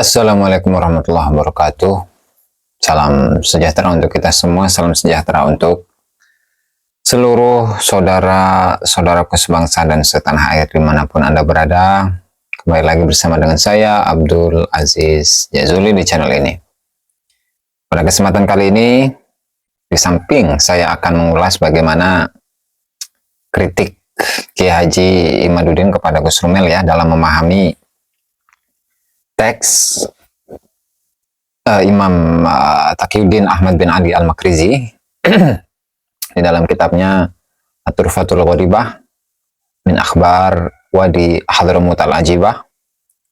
Assalamualaikum warahmatullahi wabarakatuh. Salam sejahtera untuk kita semua, salam sejahtera untuk seluruh saudara-saudaraku sebangsa dan setanah air dimanapun Anda berada. Kembali lagi bersama dengan saya, Abdul Aziz Jazuli di channel ini. Pada kesempatan kali ini, di samping saya akan mengulas bagaimana kritik Kiai Haji Imaduddin kepada Gus Rumel ya dalam memahami teks Imam Taqiyuddin Ahmad bin Ali Al-Makrizi di dalam kitabnya At-Turfatul Gharibah min Akhbar Wadi Hadramut Al-Ajibah,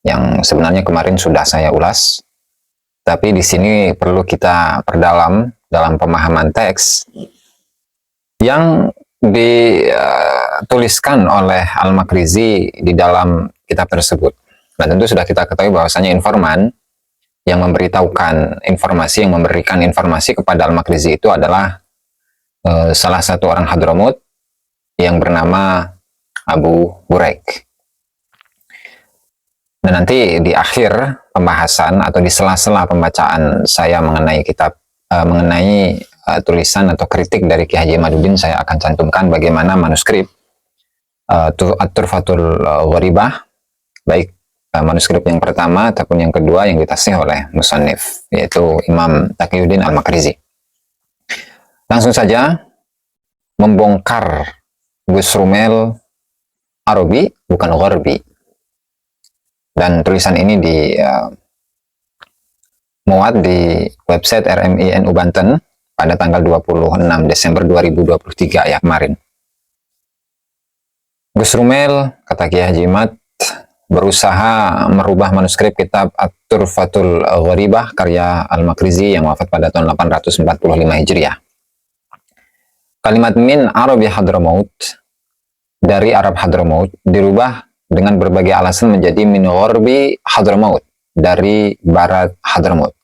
yang sebenarnya kemarin sudah saya ulas, tapi di sini perlu kita perdalam dalam pemahaman teks yang dituliskan oleh Al-Makrizi di dalam kitab tersebut. Dan tentu sudah kita ketahui bahwasanya informan yang memberitahukan informasi, yang memberikan informasi kepada Al-Makrizi itu adalah salah satu orang Hadramut yang bernama Abu Buraik. Dan nanti di akhir pembahasan atau di sela-sela pembacaan saya mengenai kitab, tulisan atau kritik dari Kiai Haji Imaduddin, saya akan cantumkan bagaimana manuskrip At-Turfatul Gharibah, baik manuskrip yang pertama ataupun yang kedua yang ditasih oleh musannif, yaitu Imam Taqiyuddin Al-Makrizi. Langsung saja membongkar Gus Rumel Arabi bukan Gharbi. Dan tulisan ini muat di website RMI NU Banten pada tanggal 26 Desember 2023 ya kemarin. Gus Rumel, kata Kiai Haji Imad, berusaha merubah manuskrip kitab At-Turfatul Gharibah karya Al-Makrizi yang wafat pada tahun 845 Hijriah. Kalimat min Arabi Hadramaut, dari Arab Hadramaut, dirubah dengan berbagai alasan menjadi min Gharbi Hadramaut, dari barat Hadramaut.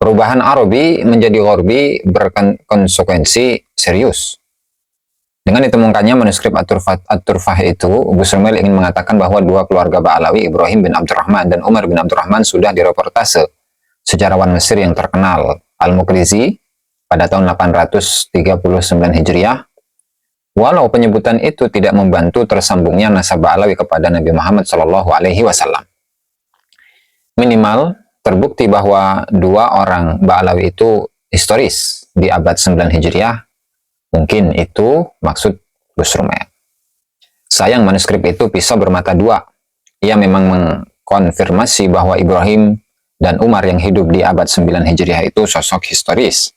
Perubahan Arabi menjadi Gharbi berkonsekuensi serius. Dengan ditemukannya manuskrip At-Turfah itu, Gus Rumel ingin mengatakan bahwa dua keluarga Ba'alawi, Ibrahim bin Abdurrahman dan Umar bin Abdurrahman, sudah direportase sejarawan Mesir yang terkenal Al-Makrizi pada tahun 839 Hijriah. Walau penyebutan itu tidak membantu tersambungnya nasab Ba'alawi kepada Nabi Muhammad SAW. Minimal terbukti bahwa dua orang Ba'alawi itu historis di abad 9 Hijriah. Mungkin itu maksud Gus Rumel. Sayang manuskrip itu pisau bermata dua. Ia memang mengkonfirmasi bahwa Ibrahim dan Umar yang hidup di abad 9 Hijriah itu sosok historis.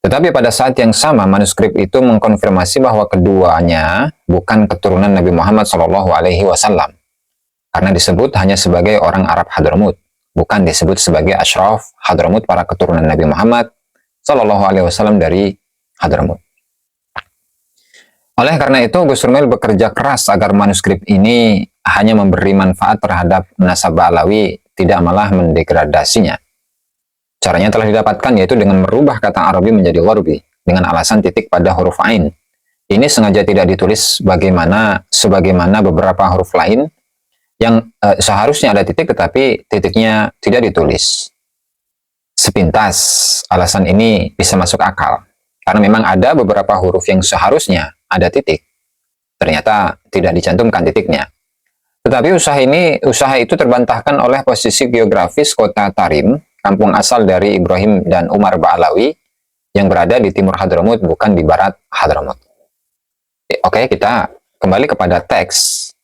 Tetapi pada saat yang sama manuskrip itu mengkonfirmasi bahwa keduanya bukan keturunan Nabi Muhammad SAW. Karena disebut hanya sebagai orang Arab Hadramut, bukan disebut sebagai asyraf Hadramut, para keturunan Nabi Muhammad SAW dari Hadramut. Oleh karena itu, Gus Rumel bekerja keras agar manuskrip ini hanya memberi manfaat terhadap nasab Ba'alawi, tidak malah mendegradasinya. Caranya telah didapatkan, yaitu dengan merubah kata Arabi menjadi Gharbi, dengan alasan titik pada huruf Ain. Ini sengaja tidak ditulis sebagaimana beberapa huruf lain yang seharusnya ada titik, tetapi titiknya tidak ditulis. Sepintas, alasan ini bisa masuk akal. Karena memang ada beberapa huruf yang seharusnya ada titik, ternyata tidak dicantumkan titiknya. Tetapi usaha itu terbantahkan oleh posisi geografis kota Tarim, kampung asal dari Ibrahim dan Umar Ba'alawi, yang berada di timur Hadramut, bukan di barat Hadramut. Oke, kita kembali kepada teks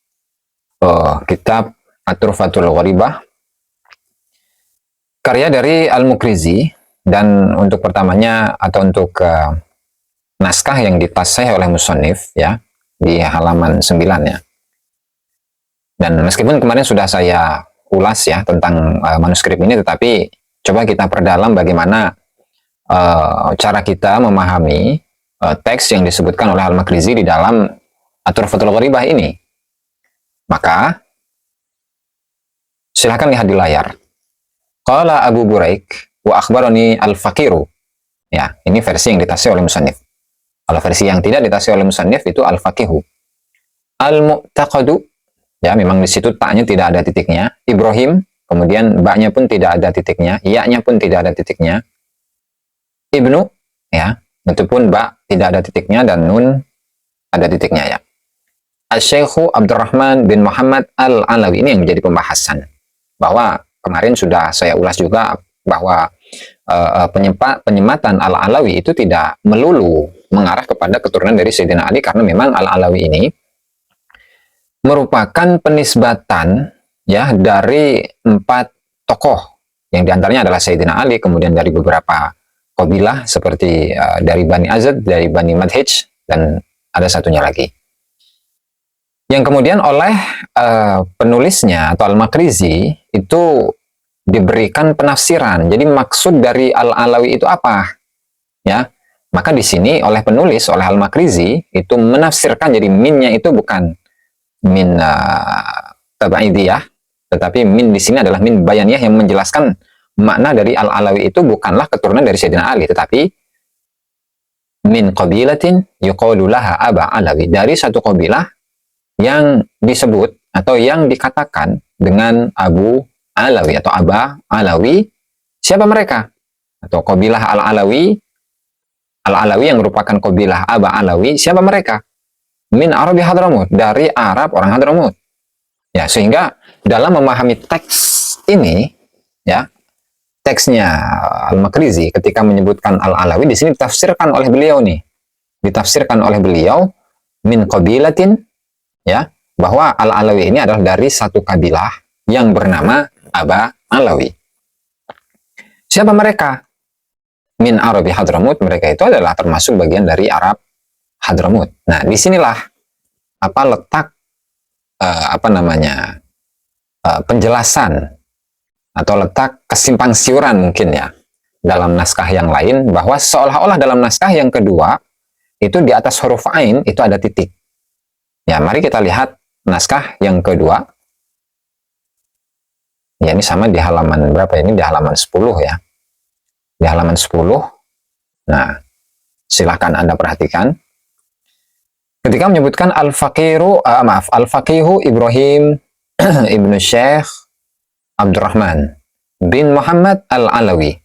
kitab At-Turfatul Gharibah, karya dari Al-Makrizi. Dan untuk pertamanya atau untuk naskah yang ditasih oleh musannif ya di halaman 9 ya. Dan meskipun kemarin sudah saya ulas ya tentang manuskrip ini, tetapi coba kita perdalam bagaimana cara kita memahami teks yang disebutkan oleh Al-Makrizi di dalam At-Turfatul Gharibah ini. Maka silahkan lihat di layar. Qala Abu Buraik wa akhbarani al-faqiru. Ya, ini versi yang ditasih oleh musannif. Kalau versi yang tidak ditasih oleh musannif itu al-faqihu. Al-mu'taqadu, ya memang di situ taknya tidak ada titiknya. Ibrahim kemudian ba-nya pun tidak ada titiknya, ya-nya pun tidak ada titiknya. Ibnu, ya, itu pun ba tidak ada titiknya, dan nun ada titiknya, ya. Asy-Syaikh Abdurrahman bin Muhammad Al-Alawi, ini yang menjadi pembahasan. Bahwa kemarin sudah saya ulas juga bahwa penyematan Al-Alawi itu tidak melulu mengarah kepada keturunan dari Sayyidina Ali, karena memang Al-Alawi ini merupakan penisbatan, ya, dari 4 tokoh, yang diantaranya adalah Sayyidina Ali, kemudian dari beberapa kabilah seperti dari Bani Azad, dari Bani Madhij, dan ada satunya lagi. Yang kemudian oleh penulisnya atau Al-Makrizi itu diberikan penafsiran. Jadi maksud dari Al-Alawi itu apa? Ya, maka di sini oleh penulis, oleh Al-Makrizi itu menafsirkan, jadi minnya itu bukan min tabaidiyah, tetapi min di sini adalah min bayaniyah, yang menjelaskan makna dari Al-Alawi itu bukanlah keturunan dari Sayyidina Ali, tetapi min qabilatin yuqalu laha Aba Alawi, dari satu kabilah yang disebut atau yang dikatakan dengan Abu Alawi atau Aba Alawi. Siapa mereka? Atau kabilah Al-Alawi, Al-Alawi yang merupakan kabilah Aba Alawi, siapa mereka? Min Arabi Hadramut, dari Arab orang Hadramut. Ya, sehingga dalam memahami teks ini, ya, teksnya Al-Makrizi ketika menyebutkan Al-Alawi di sini ditafsirkan oleh beliau nih. Ditafsirkan oleh beliau min qabilatin, ya, bahwa Al-Alawi ini adalah dari satu kabilah yang bernama Aba Alawi. Siapa mereka? Min Arabi Hadramut, mereka itu adalah termasuk bagian dari Arab Hadramut. Nah, disinilah apa letak penjelasan atau letak kesimpang siuran mungkin, ya, dalam naskah yang lain, bahwa seolah-olah dalam naskah yang kedua itu di atas huruf ain itu ada titik. Ya, mari kita lihat naskah yang kedua. Ya, ini sama di halaman berapa? Ini di halaman 10, ya. Di halaman 10. Nah, silahkan Anda perhatikan. Ketika menyebutkan Al-Faqihu Ibrahim Ibnu Syekh Abdurrahman bin Muhammad Al-Alawi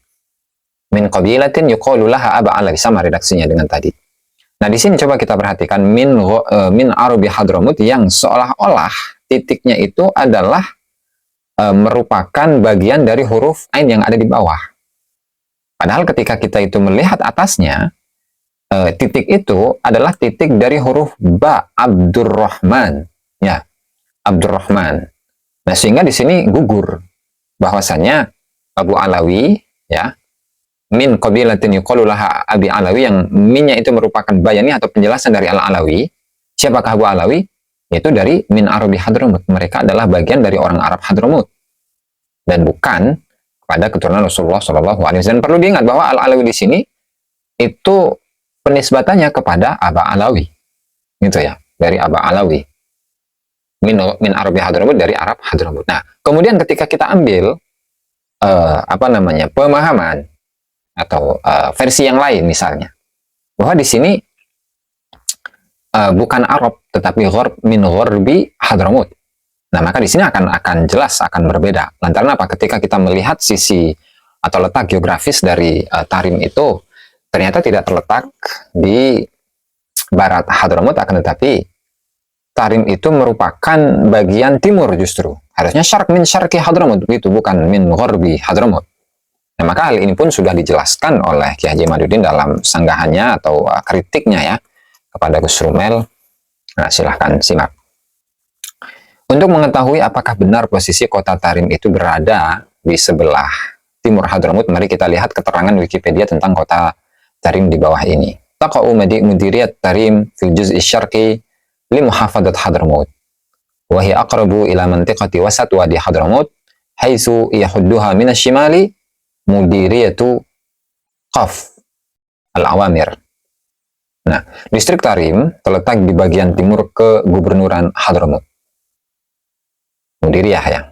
min qabilatin yuqalu laha Aba Alawi, sama redaksinya dengan tadi. Nah, di sini coba kita perhatikan min Arabi Hadramut, yang seolah-olah titiknya itu adalah merupakan bagian dari huruf ain yang ada di bawah. Padahal ketika kita itu melihat atasnya, titik itu adalah titik dari huruf ba, Abdurrahman, ya, Abdurrahman. Nah, sehingga di sini gugur bahwasanya Abu Alawi, ya, min qabilatin yuqalu laha Abi Alawi, yang minnya itu merupakan bayani atau penjelasan dari Al-Alawi. Siapakah Abu Alawi? Yaitu dari min Arabi Hadramut. Mereka adalah bagian dari orang Arab Hadramut dan bukan pada keturunan Rasulullah SAW. Dan perlu diingat bahwa Al-Alawi di sini itu penisbatannya kepada Aba Alawi, gitu, ya, dari Aba Alawi. Min Arabi Hadramut, dari Arab Hadramut. Nah, kemudian ketika kita ambil pemahaman atau versi yang lain, misalnya bahwa di sini bukan Arab tetapi gharb, min gharbi Hadramut. Nah, maka di sini akan jelas akan berbeda. Lantaran apa? Ketika kita melihat sisi atau letak geografis dari Tarim itu ternyata tidak terletak di barat Hadramut, akan tetapi Tarim itu merupakan bagian timur justru. Harusnya syarq min syarqi Hadramut, begitu, bukan min gharbi Hadramut. Nah, maka hal ini pun sudah dijelaskan oleh Ki Haji Imaduddin dalam sanggahannya atau kritiknya, ya, kepada Gus Rumel. Nah, silahkan simak. Untuk mengetahui apakah benar posisi kota Tarim itu berada di sebelah timur Hadramut, mari kita lihat keterangan Wikipedia tentang kota Tarim di bawah ini. Taqa'u mudiriyat Tarim fil juz'i syarqi li muhafadat Hadramut. Wa hiya aqrabu ila mantiqati wasat wadi Hadramut, haitsu yahudduha min asy-syimali mudiriyatu Qaf Al-Awamir. Nah, distrik Tarim terletak di bagian timur kegubernuran Hadramut, Mudiriyah, ya,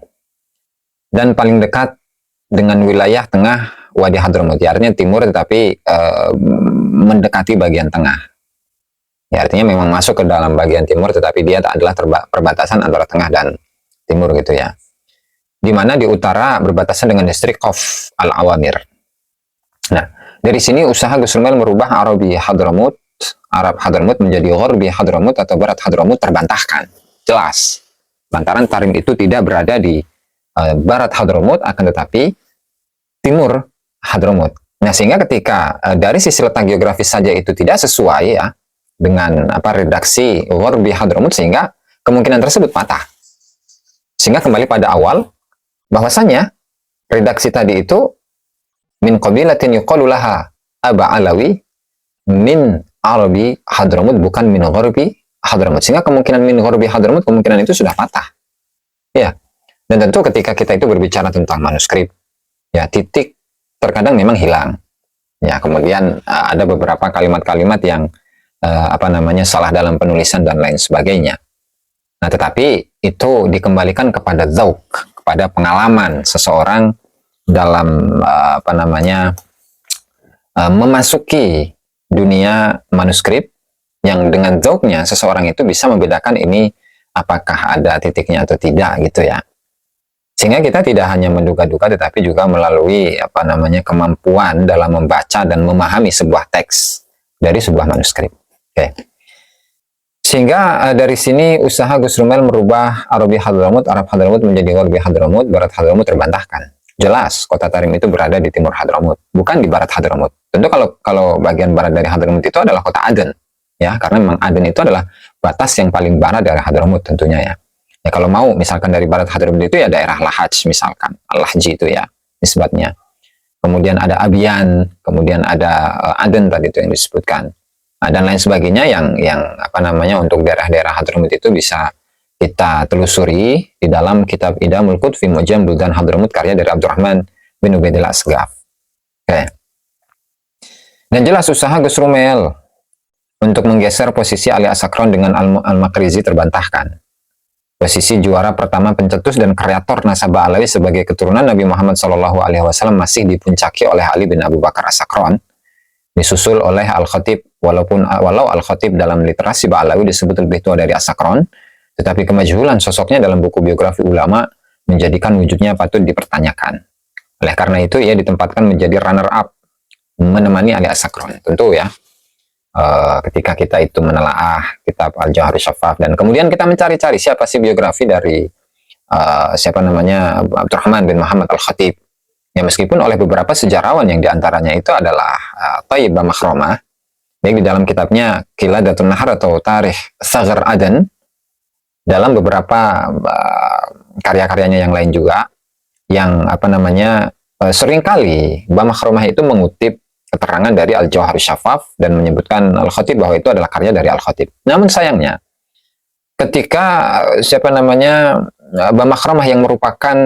dan paling dekat dengan wilayah tengah Wadi Hadramut, ya, artinya timur tetapi mendekati bagian tengah. Ya, artinya memang masuk ke dalam bagian timur tetapi dia adalah perbatasan antara tengah dan timur, gitu, ya. di mana di utara berbatasan dengan distrik Qaf Al-Awamir. Nah, dari sini usaha Gus Rumel merubah Arabi Hadramut, Arab Hadramut menjadi Gharbi Hadramut atau Barat Hadramut terbantahkan. Jelas, lantaran Tarim itu tidak berada di Barat Hadramut, akan tetapi Timur Hadramut. Nah, sehingga ketika dari sisi letak geografis saja itu tidak sesuai ya dengan redaksi Gharbi Hadramut, sehingga kemungkinan tersebut patah. Sehingga kembali pada awal bahwasanya redaksi tadi itu min qabilatin yuqalu laha Aba Alawi min Arabi Hadramut, bukan min Gharbi Hadramut. Sehingga kemungkinan min Gharbi Hadramut, kemungkinan itu sudah patah. Ya. Dan tentu ketika kita itu berbicara tentang manuskrip, ya titik terkadang memang hilang. Ya, kemudian ada beberapa kalimat-kalimat yang salah dalam penulisan dan lain sebagainya. Nah, tetapi itu dikembalikan kepada zauq, kepada pengalaman seseorang dalam memasuki dunia manuskrip, yang dengan zauqnya seseorang itu bisa membedakan ini apakah ada titiknya atau tidak gitu ya. Sehingga kita tidak hanya menduga-duga, tetapi juga melalui kemampuan dalam membaca dan memahami sebuah teks dari sebuah manuskrip. Oke. Sehingga dari sini usaha Gus Rumel merubah Arabi Hadramut, Arab Hadramut menjadi Gharbi Hadramut, Barat Hadramut terbantahkan. Jelas kota Tarim itu berada di timur Hadramut, bukan di barat Hadramut. Tentu kalau bagian barat dari Hadramut itu adalah kota Aden, ya, karena memang Aden itu adalah batas yang paling barat dari Hadramut tentunya ya. Ya, kalau mau misalkan dari barat Hadramut itu ya daerah Lahaj misalkan, Al-Lahji itu ya nisbatnya. Kemudian ada Abian, kemudian ada Aden tadi itu yang disebutkan. Nah, dan lain sebagainya yang untuk daerah-daerah Hadramut itu bisa kita telusuri di dalam kitab Idamul Qut fi Mu'jam Buldan Hadramut karya dari Abdurrahman bin Ubaidillah Asgaf. Oke. Dan jelas usaha Gus Rumel untuk menggeser posisi Ali As-Sakron dengan Al-Makrizi terbantahkan. Posisi juara pertama pencetus dan kreator nasabah Alawi sebagai keturunan Nabi Muhammad SAW masih dipuncaki oleh Ali bin Abu Bakar As-Sakron, disusul oleh Al-Khatib. Walau Al-Khatib dalam literasi Ba'alawi disebut lebih tua dari As-Sakron, tetapi kemajulan sosoknya dalam buku biografi ulama menjadikan wujudnya patut dipertanyakan. Oleh karena itu, ia ditempatkan menjadi runner-up menemani Ali As-Sakron. Tentu ya, ketika kita itu menelaah kitab Al-Jawhar Syafaf dan kemudian kita mencari-cari siapa sih biografi dari Abdurrahman bin Muhammad Al-Khatib, ya meskipun oleh beberapa sejarawan yang diantaranya itu adalah Thayyib Makhromah, baik di dalam kitabnya Qiladatun Nahar atau Tarikh Saghar Aden, dalam beberapa karya-karyanya yang lain juga, yang seringkali Makhromah itu mengutip keterangan dari Al-Jawhar Syafaf dan menyebutkan Al-Khatib bahwa itu adalah karya dari Al-Khatib. Namun sayangnya, ketika Makhromah yang merupakan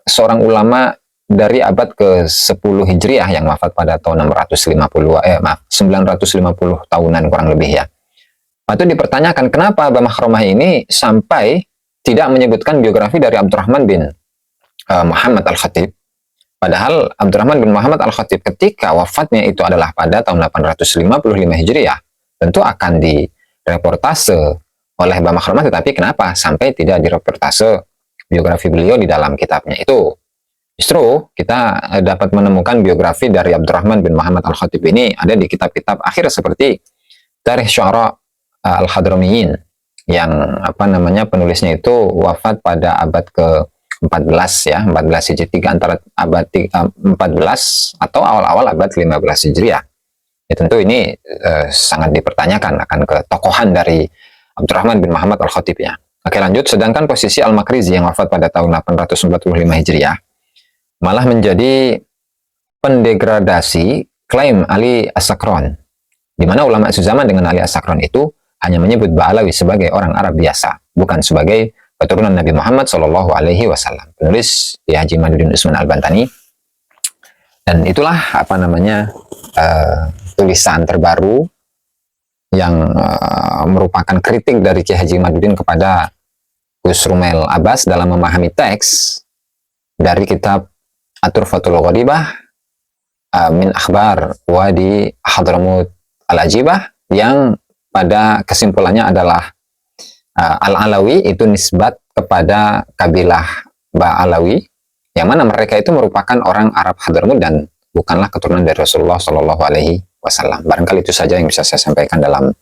seorang ulama dari abad ke-10 Hijriah yang wafat pada tahun 950 tahunan kurang lebih ya. Itu dipertanyakan kenapa Makhromah ini sampai tidak menyebutkan biografi dari Abdurrahman bin Muhammad Al-Khatib. Padahal Abdurrahman bin Muhammad Al-Khatib ketika wafatnya itu adalah pada tahun 855 Hijriah, tentu akan direportase oleh Makhromah, tetapi kenapa sampai tidak direportase biografi beliau di dalam kitabnya itu? Justru kita dapat menemukan biografi dari Abdurrahman bin Muhammad Al-Khatib ini ada di kitab-kitab akhir seperti Tarikh Syu'ara Al-Hadramiyin yang penulisnya itu wafat pada abad ke-14 ya, 14 Hijriah, antara abad 14 atau awal-awal abad 15 Hijriah. Ya tentu ini sangat dipertanyakan akan ketokohan dari Abdurrahman bin Muhammad Al-Khatib ya. Oke, lanjut. Sedangkan posisi Al-Makrizi yang wafat pada tahun 845 Hijriah malah menjadi pendegradasi klaim Ali As-Sakron, di mana ulama sezaman dengan Ali As-Sakron itu hanya menyebut Ba'alawi sebagai orang Arab biasa, bukan sebagai keturunan Nabi Muhammad SAW. Penulis di Haji Maduddin Usman Al-Bantani. Dan itulah tulisan terbaru yang merupakan kritik dari Ki Haji Maduddin kepada Gus Rumel Abbas dalam memahami teks dari kitab At-Turfatul Gharibah min Akhbar Wadi Hadramut Al-Ajibah, yang pada kesimpulannya adalah Al-Alawi itu nisbat kepada kabilah Ba'alawi yang mana mereka itu merupakan orang Arab Hadramut dan bukanlah keturunan dari Rasulullah Shallallahu Alaihi Wasallam. Barangkali itu saja yang bisa saya sampaikan dalam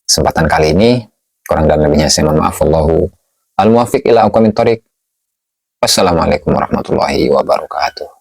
kesempatan kali ini. Kurang dan lebihnya saya mohon maaf. Wallahu al-muwaffiq ila aqwamit thoriq. Wassalamualaikum warahmatullahi wabarakatuh.